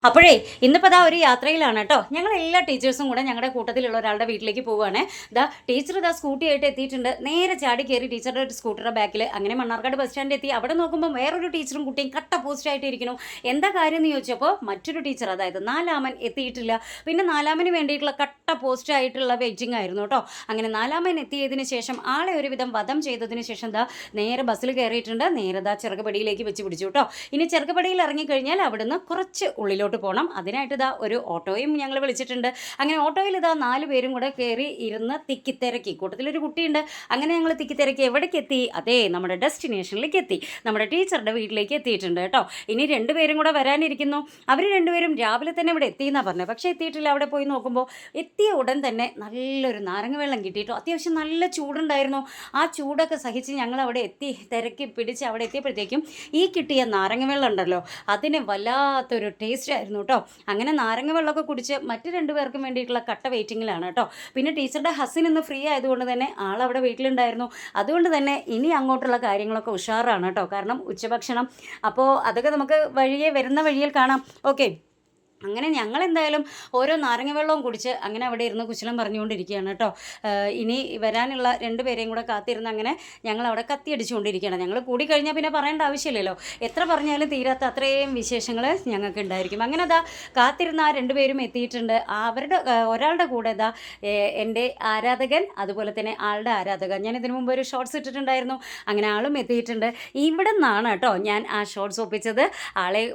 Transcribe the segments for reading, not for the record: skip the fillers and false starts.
അപ്പോഴേ ഇന്നിപ്പോൾ ഒരു യാത്രയിലാണ് കേട്ടോ. ഞങ്ങൾ എല്ലാ ടീച്ചേഴ്സും കൂടെ ഞങ്ങളുടെ കൂട്ടത്തിലുള്ള ഒരാളുടെ വീട്ടിലേക്ക് പോവുകയാണ്. ടീച്ചർ സ്കൂട്ടി ആയിട്ട് എത്തിയിട്ടുണ്ട്. നേരെ ചാടി കയറി ടീച്ചറുടെ ഒരു സ്കൂട്ടറുടെ ബാക്കിൽ. അങ്ങനെ മണ്ണാർക്കാട് ബസ് സ്റ്റാൻഡിൽ എത്തി. അവിടെ നോക്കുമ്പോൾ വേറൊരു ടീച്ചറും കുട്ടിയും കട്ട പോസ്റ്റായിട്ട് ഇരിക്കുന്നു. എന്താ കാര്യം എന്ന് ചോദിച്ചപ്പോൾ മറ്റൊരു ടീച്ചർ, അതായത് നാലാമൻ എത്തിയിട്ടില്ല. പിന്നെ നാലാമന് വേണ്ടിയിട്ടുള്ള കട്ട പോസ്റ്റ് ആയിട്ടുള്ള വെയിറ്റിംഗ് ആയിരുന്നു കേട്ടോ. അങ്ങനെ നാലാമൻ എത്തിയതിന് ശേഷം ആളെ ഒരുവിധം വധം ചെയ്തതിന് ശേഷം നേരെ ബസ്സിൽ കയറിയിട്ടുണ്ട്. നേരെ ചെറുകപ്പടിയിലേക്ക് വെച്ച് പിടിച്ചു കേട്ടോ. ഇനി ചെറുകപ്പടിയിൽ ഇറങ്ങിക്കഴിഞ്ഞാൽ അവിടുന്ന് കുറച്ച് ഉള്ളിലോട്ട് പോകണം. അതിനായിട്ട് ഒരു ഓട്ടോയും ഞങ്ങൾ വിളിച്ചിട്ടുണ്ട്. അങ്ങനെ ഓട്ടോയിൽ 4 പേരും കൂടെ കയറി ഇരുന്ന് തിക്കിത്തിരക്കി. കൂട്ടത്തിലൊരു കുട്ടിയുണ്ട്. അങ്ങനെ ഞങ്ങൾ തിക്കിത്തിരക്കി എവിടേക്ക് എത്തി? അതെ, നമ്മുടെ ഡെസ്റ്റിനേഷനിലേക്ക് എത്തി. നമ്മുടെ ടീച്ചറുടെ വീട്ടിലേക്ക് എത്തിയിട്ടുണ്ട് കേട്ടോ. ഇനി 2 പേരും കൂടെ വരാനിരിക്കുന്നു. അവർ 2 പേരും രാവിലെ തന്നെ ഇവിടെ എത്തിയെന്നാണ് പറഞ്ഞത്. പക്ഷേ എത്തിയിട്ടില്ല. അവിടെ പോയി നോക്കുമ്പോൾ എത്തിയ ഉടൻ തന്നെ നല്ലൊരു നാരങ്ങ വെള്ളം കിട്ടിയിട്ടോ. അത്യാവശ്യം നല്ല ചൂടുണ്ടായിരുന്നു. ആ ചൂടൊക്കെ സഹിച്ച് ഞങ്ങൾ അവിടെ എത്തി തിരക്കി പിടിച്ച് അവിടെ എത്തിയപ്പോഴത്തേക്കും ഈ കിട്ടിയ നാരങ്ങ വെള്ളം ഉണ്ടല്ലോ, അതിന് വല്ലാത്തൊരു ടേസ്റ്റ് ആയിരുന്നു കേട്ടോ. അങ്ങനെ നാരങ്ങ വെള്ളമൊക്കെ കുടിച്ച് മറ്റ് 2 പേർക്കും വേണ്ടിയിട്ടുള്ള കട്ട വെയിറ്റിങ്ങിലാണ് കേട്ടോ. പിന്നെ ടീച്ചറുടെ ഹസ്സിൻ ഇന്ന് ഫ്രീ ആയതുകൊണ്ട് തന്നെ ആളവിടെ വീട്ടിലുണ്ടായിരുന്നു. അതുകൊണ്ട് തന്നെ ഇനി അങ്ങോട്ടുള്ള കാര്യങ്ങളൊക്കെ ഉഷാറാണ് കേട്ടോ. കാരണം ഉച്ചഭക്ഷണം അപ്പോൾ അതൊക്കെ നമുക്ക് വരുന്ന വഴിയിൽ കാണാം. ഓക്കെ. അങ്ങനെ ഞങ്ങൾ എന്തായാലും ഓരോ നാരങ്ങ വെള്ളവും കുടിച്ച് അങ്ങനെ അവിടെ ഇരുന്ന് കുശലം പറഞ്ഞുകൊണ്ടിരിക്കുകയാണ് കേട്ടോ. ഇനി വരാനുള്ള 2 പേരെയും കൂടെ കാത്തിരുന്ന് അങ്ങനെ ഞങ്ങൾ അവിടെ കത്തിയടിച്ചുകൊണ്ടിരിക്കുകയാണ്. ഞങ്ങൾ കൂടിക്കഴിഞ്ഞാൽ പിന്നെ പറയേണ്ട ആവശ്യമില്ലല്ലോ. എത്ര പറഞ്ഞാലും തീരാത്ത അത്രയും വിശേഷങ്ങൾ ഞങ്ങൾക്ക് ഉണ്ടായിരിക്കും. അങ്ങനെ കാത്തിരുന്ന ആ 2 പേരും എത്തിയിട്ടുണ്ട്. അവരുടെ ഒരാളുടെ കൂടെ എൻ്റെ ആരാധകൻ, അതുപോലെ തന്നെ ആളുടെ ആരാധകൻ. ഞാൻ ഇതിനു മുമ്പ് ഒരു ഷോർട്സ് ഇട്ടിട്ടുണ്ടായിരുന്നു. അങ്ങനെ ആളും എത്തിയിട്ടുണ്ട്. ഇവിടെ നിന്നാണ് കേട്ടോ ഞാൻ ആ ഷോർട്സ് ഒപ്പിച്ചത്. ആളെ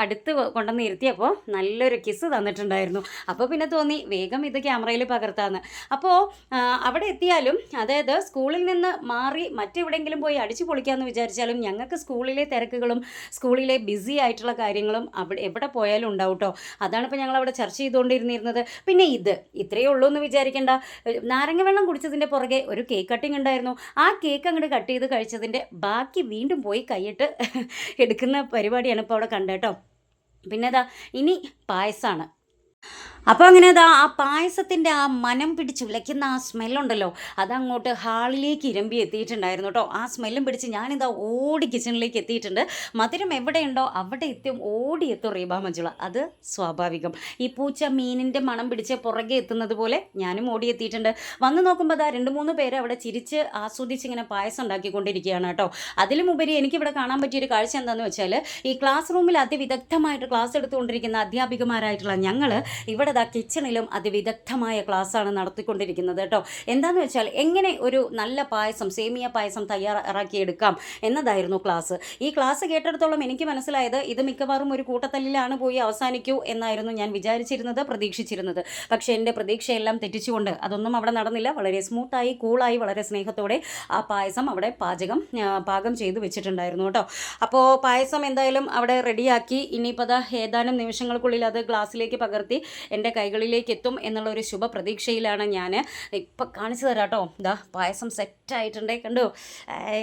അടുത്ത് കൊണ്ടുവന്ന് ഇരുത്തിയപ്പോൾ നല്ലൊരു കിസ് തന്നിട്ടുണ്ടായിരുന്നു. അപ്പോൾ പിന്നെ തോന്നി വേഗം ഇത് ക്യാമറയിൽ പകർത്താമെന്ന്. അപ്പോൾ അവിടെ എത്തിയാലും, അതായത് സ്കൂളിൽ നിന്ന് മാറി മറ്റെവിടെയെങ്കിലും പോയി അടിച്ചു പൊളിക്കാമെന്ന് വിചാരിച്ചാലും ഞങ്ങൾക്ക് സ്കൂളിലെ തിരക്കുകളും സ്കൂളിലെ ബിസി ആയിട്ടുള്ള കാര്യങ്ങളും എവിടെ പോയാലും ഉണ്ടാവും കേട്ടോ. അതാണ് ഇപ്പോൾ ഞങ്ങളവിടെ ചർച്ച ചെയ്തുകൊണ്ടിരുന്നിരുന്നത്. പിന്നെ ഇത്രയേ ഉള്ളൂ എന്ന് വിചാരിക്കേണ്ട. നാരങ്ങ വെള്ളം കുടിച്ചതിൻ്റെ പുറകെ ഒരു കേക്ക് കട്ടിങ് ഉണ്ടായിരുന്നു. ആ കേക്ക് അങ്ങോട്ട് കട്ട് ചെയ്ത് കഴിച്ചതിൻ്റെ ബാക്കി വീണ്ടും പോയി കൈയിട്ട് എടുക്കുന്ന പരിപാടിയാണ് ഇപ്പോൾ അവിടെ കണ്ടേട്ടോ. പിന്നെ ഇനി പായസമാണ്. അപ്പോൾ അങ്ങനെ ആ പായസത്തിൻ്റെ ആ മനം പിടിച്ചുലയ്ക്കുന്ന ആ സ്മെല്ലുണ്ടല്ലോ, അതങ്ങോട്ട് ഹാളിലേക്ക് ഇരമ്പി എത്തിയിട്ടുണ്ടായിരുന്നു കേട്ടോ. ആ സ്മെല്ലും പിടിച്ച് ഓടി കിച്ചണിലേക്ക് എത്തിയിട്ടുണ്ട്. മധുരം എവിടെയുണ്ടോ അവിടെ ഓടിയെത്തും റീബ മഞ്ജുള. അത് സ്വാഭാവികം. ഈ പൂച്ച മീനിൻ്റെ മണം പിടിച്ച് പുറകെ എത്തുന്നത് പോലെ ഞാനും ഓടിയെത്തിയിട്ടുണ്ട്. വന്ന് നോക്കുമ്പോൾ 2-3 പേര് അവിടെ ചിരിച്ച് ആസ്വദിച്ച് ഇങ്ങനെ പായസം ഉണ്ടാക്കിക്കൊണ്ടിരിക്കുകയാണ് കേട്ടോ. അതിലുമുപരി എനിക്കിവിടെ കാണാൻ പറ്റിയൊരു കാഴ്ച എന്താണെന്ന് വെച്ചാൽ, ഈ ക്ലാസ് റൂമിൽ അതിവിദഗ്ധമായിട്ട് ക്ലാസ് എടുത്തുകൊണ്ടിരിക്കുന്ന അധ്യാപികമാരായിട്ടുള്ള ഞങ്ങൾ ഇവിടെ കിച്ചണിലും അതിവിദഗ്ധമായ ക്ലാസ്സാണ് നടത്തിക്കൊണ്ടിരിക്കുന്നത് കേട്ടോ. എന്താണെന്ന് വെച്ചാൽ എങ്ങനെ ഒരു നല്ല പായസം, സേമിയ പായസം തയ്യാറാക്കിയെടുക്കാം എന്നതായിരുന്നു ക്ലാസ്. ഈ ക്ലാസ് കേട്ടിടത്തോളം എനിക്ക് മനസ്സിലായത് ഇത് മിക്കവാറും ഒരു കൂട്ടത്തല്ലിലാണ് പോയി അവസാനിക്കൂ എന്നായിരുന്നു ഞാൻ വിചാരിച്ചിരുന്നത്, പ്രതീക്ഷിച്ചിരുന്നത്. പക്ഷേ എൻ്റെ പ്രതീക്ഷയെല്ലാം തെറ്റിച്ചുകൊണ്ട് അതൊന്നും അവിടെ നടന്നില്ല. വളരെ സ്മൂത്തായി, കൂളായി, വളരെ സ്നേഹത്തോടെ ആ പായസം അവിടെ പാകം ചെയ്ത് വെച്ചിട്ടുണ്ടായിരുന്നു കേട്ടോ. അപ്പോൾ പായസം എന്തായാലും അവിടെ റെഡിയാക്കി. ഇനിയിപ്പോൾ ഏതാനും നിമിഷങ്ങൾക്കുള്ളിൽ അത് ഗ്ലാസ്സിലേക്ക് പകർത്തി എൻ്റെ കൈകളിലേക്ക് എത്തും എന്നുള്ള ഒരു ശുഭ പ്രതീക്ഷയിലാണ് ഞാൻ. ഇപ്പം കാണിച്ചു തരാം കേട്ടോ. പായസം സെറ്റായിട്ടുണ്ടേ, കണ്ടു.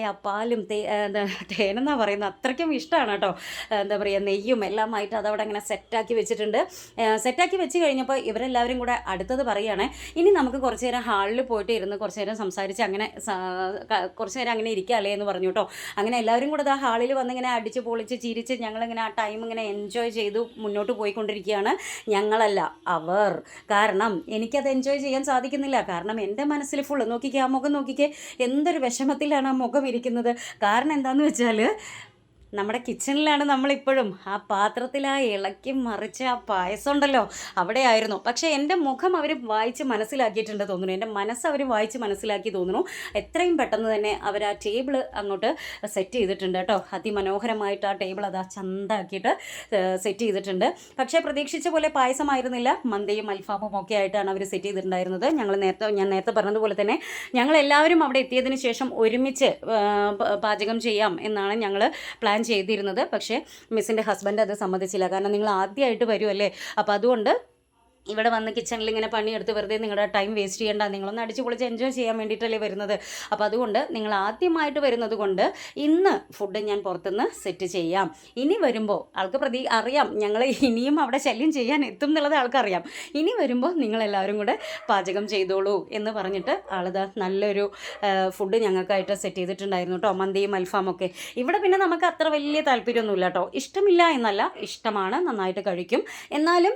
ആ പാലും തേനെന്നാ പറയുന്നത്, അത്രയ്ക്കും ഇഷ്ടമാണ് കേട്ടോ. എന്താ പറയുക, നെയ്യും എല്ലാമായിട്ട് അതവിടെ അങ്ങനെ സെറ്റാക്കി വെച്ചിട്ടുണ്ട്. സെറ്റാക്കി വെച്ച് കഴിഞ്ഞപ്പോൾ ഇവരെല്ലാവരും കൂടെ അടുത്തത് പറയുകയാണ്, ഇനി നമുക്ക് കുറച്ച് നേരം ഹാളിൽ പോയിട്ട് ഇരുന്ന് കുറച്ച് നേരം സംസാരിച്ച് അങ്ങനെ കുറച്ച് നേരം അങ്ങനെ ഇരിക്കാമല്ലേ എന്ന് പറഞ്ഞു കേട്ടോ. അങ്ങനെ എല്ലാവരും കൂടെ ഹാളിൽ വന്നിങ്ങനെ അടിച്ച് പൊളിച്ച് ചിരിച്ച് ഞങ്ങളിങ്ങനെ ആ ടൈം ഇങ്ങനെ എൻജോയ് ചെയ്തു മുന്നോട്ട് പോയിക്കൊണ്ടിരിക്കുകയാണ്. ഞങ്ങളല്ല, അവർ. കാരണം എനിക്കത് എൻജോയ് ചെയ്യാൻ സാധിക്കുന്നില്ല. കാരണം എൻ്റെ മനസ്സിൽ ഫുള്ള് നോക്കിക്കേ, ആ മുഖം നോക്കിക്കേ, എന്തൊരു വിഷമത്തിലാണ് ആ മുഖം ഇരിക്കുന്നത്. കാരണം എന്താണെന്ന് വെച്ചാൽ നമ്മുടെ കിച്ചണിലാണ് നമ്മളിപ്പോഴും. ആ പാത്രത്തിൽ ആ ഇളക്കി മറിച്ച് ആ പായസം ഉണ്ടല്ലോ അവിടെ ആയിരുന്നു. പക്ഷേ എൻ്റെ മുഖം അവർ വായിച്ച് മനസ്സിലാക്കിയിട്ടുണ്ട് തോന്നുന്നു, എൻ്റെ മനസ്സ് അവർ വായിച്ച് മനസ്സിലാക്കി തോന്നുന്നു. എത്രയും പെട്ടെന്ന് തന്നെ അവർ ആ ടേബിൾ അങ്ങോട്ട് സെറ്റ് ചെയ്തിട്ടുണ്ട് കേട്ടോ. അതിമനോഹരമായിട്ട് ആ ടേബിൾ ചന്താക്കിയിട്ട് സെറ്റ് ചെയ്തിട്ടുണ്ട്. പക്ഷേ പ്രതീക്ഷിച്ച പോലെ പായസമായിരുന്നില്ല, മന്തിയും അൽഫാമും ഒക്കെ ആയിട്ടാണ് അവർ സെറ്റ് ചെയ്തിട്ടുണ്ടായിരുന്നത്. ഞാൻ നേരത്തെ പറഞ്ഞതുപോലെ തന്നെ ഞങ്ങളെല്ലാവരും അവിടെ എത്തിയതിന് ശേഷം ഒരുമിച്ച് പാചകം ചെയ്യാം എന്നാണ് ഞങ്ങൾ പ്ലാൻ ചെയ്തിരുന്നത്. പക്ഷേ മിസ്സിൻ്റെ ഹസ്ബൻഡ് അത് സമ്മതിച്ചില്ല. കാരണം നിങ്ങൾ ആദ്യമായിട്ട് വരുമല്ലേ, അപ്പോൾ അതുകൊണ്ട് ഇവിടെ വന്ന് കിച്ചണിൽ ഇങ്ങനെ പണിയെടുത്ത് വെറുതെ നിങ്ങളുടെ ടൈം വേസ്റ്റ് ചെയ്യേണ്ട, നിങ്ങളൊന്ന് അടിച്ച് പൊളിച്ച് എൻജോയ് ചെയ്യാൻ വേണ്ടിയിട്ടല്ലേ വരുന്നത്. അപ്പോൾ അതുകൊണ്ട് നിങ്ങൾ ആദ്യമായിട്ട് വരുന്നത് കൊണ്ട് ഇന്ന് ഫുഡ് ഞാൻ പുറത്തുനിന്ന് സെറ്റ് ചെയ്യാം. ഇനി വരുമ്പോൾ ആൾക്ക് അറിയാം ഞങ്ങൾ ഇനിയും അവിടെ ശല്യം ചെയ്യാൻ എത്തും എന്നുള്ളത് ആൾക്കറിയാം. ഇനി വരുമ്പോൾ നിങ്ങളെല്ലാവരും കൂടെ പാചകം ചെയ്തോളൂ എന്ന് പറഞ്ഞിട്ട് ആളിതാ നല്ലൊരു ഫുഡ് ഞങ്ങൾക്കായിട്ട് സെറ്റ് ചെയ്തിട്ടുണ്ടായിരുന്നു കേട്ടോ, മന്തിയും അൽഫാമൊക്കെ. ഇവിടെ പിന്നെ നമുക്ക് അത്ര വലിയ താല്പര്യമൊന്നുമില്ല കേട്ടോ, ഇഷ്ടമില്ല എന്നല്ല, ഇഷ്ടമാണ്, നന്നായിട്ട് കഴിക്കും. എന്നാലും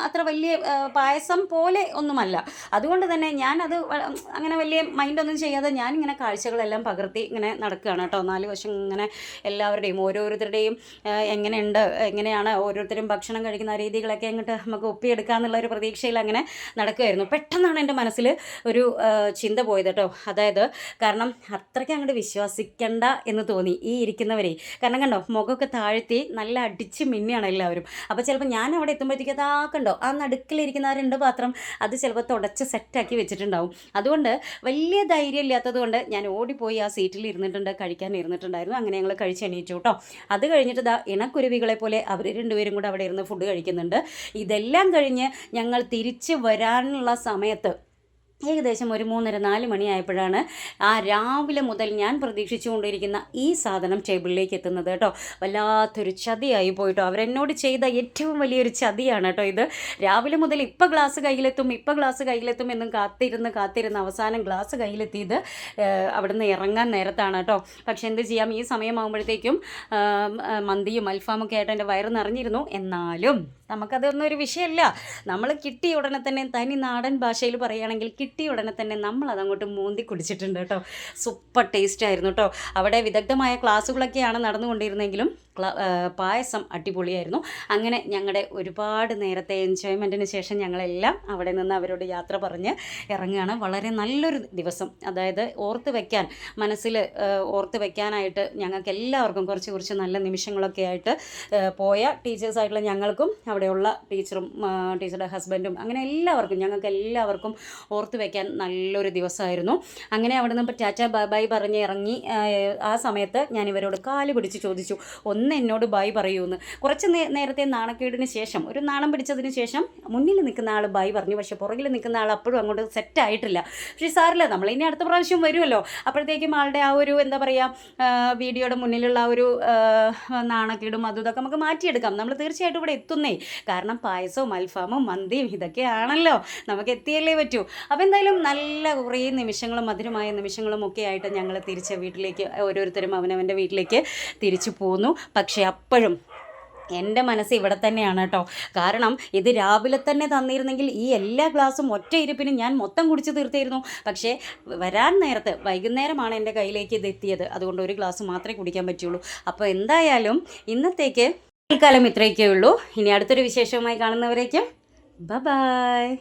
അത്ര വലിയ പായസം പോലെ ഒന്നുമല്ല. അതുകൊണ്ട് തന്നെ ഞാനത് അങ്ങനെ വലിയ മൈൻഡൊന്നും ചെയ്യാതെ ഞാനിങ്ങനെ കാഴ്ചകളെല്ലാം പകർത്തി ഇങ്ങനെ നടക്കുകയാണ് കേട്ടോ. 4 വശം ഇങ്ങനെ എല്ലാവരുടെയും ഓരോരുത്തരുടെയും എങ്ങനെയാണ് ഓരോരുത്തരും ഭക്ഷണം കഴിക്കുന്ന രീതികളൊക്കെ അങ്ങോട്ട് നമുക്ക് ഒപ്പിയെടുക്കാമെന്നുള്ളൊരു പ്രതീക്ഷയിൽ അങ്ങനെ നടക്കുമായിരുന്നു. പെട്ടെന്നാണ് എൻ്റെ മനസ്സിൽ ഒരു ചിന്ത പോയത് കേട്ടോ. അതായത് കാരണം അത്രയ്ക്ക് അങ്ങോട്ട് വിശ്വസിക്കണ്ട എന്ന് തോന്നി ഈ ഇരിക്കുന്നവരെ. കാരണം കണ്ടോ മുഖമൊക്കെ താഴ്ത്തി നല്ല അടിച്ച് മിന്നിയാണ് എല്ലാവരും. അപ്പോൾ ചിലപ്പോൾ ഞാൻ അവിടെ എത്തുമ്പോഴത്തേക്ക് അതാക്കണ്ടോ ആ നടുക്കിലിരിക്കുന്ന ആ 2 പാത്രം അത് ചിലപ്പോൾ തുടച്ച് സെറ്റാക്കി വെച്ചിട്ടുണ്ടാവും. അതുകൊണ്ട് വലിയ ധൈര്യം ഇല്ലാത്തത് കൊണ്ട് ഞാൻ ഓടിപ്പോയി ആ സീറ്റിൽ കഴിക്കാൻ ഇരുന്നിട്ടുണ്ടായിരുന്നു. അങ്ങനെ ഞങ്ങൾ കഴിച്ച് എണീറ്റു കേട്ടോ. അത് കഴിഞ്ഞിട്ട് ഇണക്കുരുവികളെ പോലെ അവർ 2 പേരും കൂടെ അവിടെ ഇരുന്ന് ഫുഡ് കഴിക്കുന്നുണ്ട്. ഇതെല്ലാം കഴിഞ്ഞ് ഞങ്ങൾ തിരിച്ച് വരാനുള്ള സമയത്ത് ഏകദേശം ഒരു 3:30-4 മണിയായപ്പോഴാണ് ആ രാവിലെ മുതൽ ഞാൻ പ്രതീക്ഷിച്ചുകൊണ്ടിരിക്കുന്ന ഈ സാധനം ടേബിളിലേക്ക് എത്തുന്നത് കേട്ടോ. വല്ലാത്തൊരു ചതിയായി പോയിട്ടോ. അവരെന്നോട് ചെയ്ത ഏറ്റവും വലിയൊരു ചതിയാണ് കേട്ടോ ഇത്. രാവിലെ മുതൽ ഇപ്പോൾ ഗ്ലാസ് കയ്യിലെത്തും എന്നും കാത്തിരുന്ന് അവസാനം ഗ്ലാസ് കയ്യിലെത്തിയത് അവിടുന്ന് ഇറങ്ങാൻ നേരത്താണ് കേട്ടോ. പക്ഷെ എന്ത് ചെയ്യാം, ഈ സമയമാകുമ്പോഴത്തേക്കും മന്തിയും അൽഫാമൊക്കെ ആയിട്ട് എൻ്റെ വയറ് നിറഞ്ഞിരുന്നു. എന്നാലും നമുക്കതൊന്നും ഒരു വിഷയമല്ല. നമ്മൾ കിട്ടിയ ഉടനെ തന്നെ, തനി നാടൻ ഭാഷയിൽ പറയുകയാണെങ്കിൽ കിട്ടിയ ഉടനെ തന്നെ നമ്മളതങ്ങോട്ട് മൂന്തി കുടിച്ചിട്ടുണ്ട് കേട്ടോ. സൂപ്പർ ടേസ്റ്റ് ആയിരുന്നു കേട്ടോ. അവിടെ വിദഗ്ധമായ ക്ലാസ്സുകളൊക്കെയാണ് നടന്നുകൊണ്ടിരുന്നെങ്കിലും പായസം അടിപൊളിയായിരുന്നു. അങ്ങനെ ഞങ്ങളുടെ ഒരുപാട് നേരത്തെ എൻജോയ്മെൻറ്റിന് ശേഷം ഞങ്ങളെല്ലാം അവിടെ നിന്ന് അവരോട് യാത്ര പറഞ്ഞ് ഇറങ്ങുകയാണ്. വളരെ നല്ലൊരു ദിവസം, അതായത് മനസ്സിൽ ഓർത്ത് വയ്ക്കാനായിട്ട് ഞങ്ങൾക്ക് എല്ലാവർക്കും കുറച്ച് നല്ല നിമിഷങ്ങളൊക്കെ ആയിട്ട് പോയ ടീച്ചേഴ്സായിട്ടുള്ള ഞങ്ങൾക്കും അവിടെയുള്ള ടീച്ചറുടെ ഹസ്ബൻഡും അങ്ങനെ ഞങ്ങൾക്ക് എല്ലാവർക്കും ഓർത്ത് വയ്ക്കാൻ നല്ലൊരു ദിവസമായിരുന്നു. അങ്ങനെ അവിടെ നിന്ന് ടാറ്റ ബൈ പറഞ്ഞ് ഇറങ്ങി ആ സമയത്ത് ഞാൻ ഇവരോട് കാല് പിടിച്ച് ചോദിച്ചു, എന്നോട് ബൈ പറയൂന്ന്. കുറച്ച് നേരത്തെ നാണക്കേടിന് ശേഷം, ഒരു നാണം പിടിച്ചതിന് ശേഷം മുന്നിൽ നിൽക്കുന്ന ആൾ ബൈ പറഞ്ഞു. പക്ഷേ പുറകിൽ നിൽക്കുന്ന ആൾ അപ്പോഴും അങ്ങോട്ട് സെറ്റായിട്ടില്ല. പക്ഷേ സാറില്ല, നമ്മൾ ഇനി അടുത്ത പ്രാവശ്യം വരുമല്ലോ, അപ്പോഴത്തേക്കും ആളുടെ ആ ഒരു എന്താ പറയുക വീഡിയോയുടെ മുന്നിലുള്ള ആ ഒരു നാണക്കേടും ഇതൊക്കെ നമുക്ക് മാറ്റിയെടുക്കാം. നമ്മൾ തീർച്ചയായിട്ടും ഇവിടെ എത്തുന്നേ. കാരണം പായസവും അൽഫാമും മന്തിയും ഇതൊക്കെയാണല്ലോ, നമുക്ക് എത്തിയല്ലേ പറ്റൂ. അപ്പോൾ എന്തായാലും നല്ല കുറേ നിമിഷങ്ങളും മധുരമായ നിമിഷങ്ങളും ഒക്കെ ആയിട്ട് ഞങ്ങൾ തിരിച്ച് വീട്ടിലേക്ക് ഓരോരുത്തരും അവനവൻ്റെ വീട്ടിലേക്ക് തിരിച്ചു പോന്നു. പക്ഷേ അപ്പോഴും എൻ്റെ മനസ്സ് ഇവിടെ തന്നെയാണ് കേട്ടോ. കാരണം ഇത് രാവിലെ തന്നെ തന്നിരുന്നെങ്കിൽ ഈ എല്ലാ ഗ്ലാസും ഒറ്റ ഇരിപ്പിനും ഞാൻ മൊത്തം കുടിച്ച് തീർത്തായിരുന്നു. പക്ഷേ വരാൻ നേരത്ത് വൈകുന്നേരമാണ് എൻ്റെ കയ്യിലേക്ക് ഇത് എത്തിയത്. അതുകൊണ്ട് ഒരു ഗ്ലാസ് മാത്രമേ കുടിക്കാൻ പറ്റുള്ളൂ. അപ്പോൾ എന്തായാലും ഇന്നത്തേക്ക് തൽക്കാലം ഇത്രയൊക്കെ ഉള്ളൂ. ഇനി അടുത്തൊരു വിശേഷവുമായി കാണുന്നവരേക്കും ബൈ.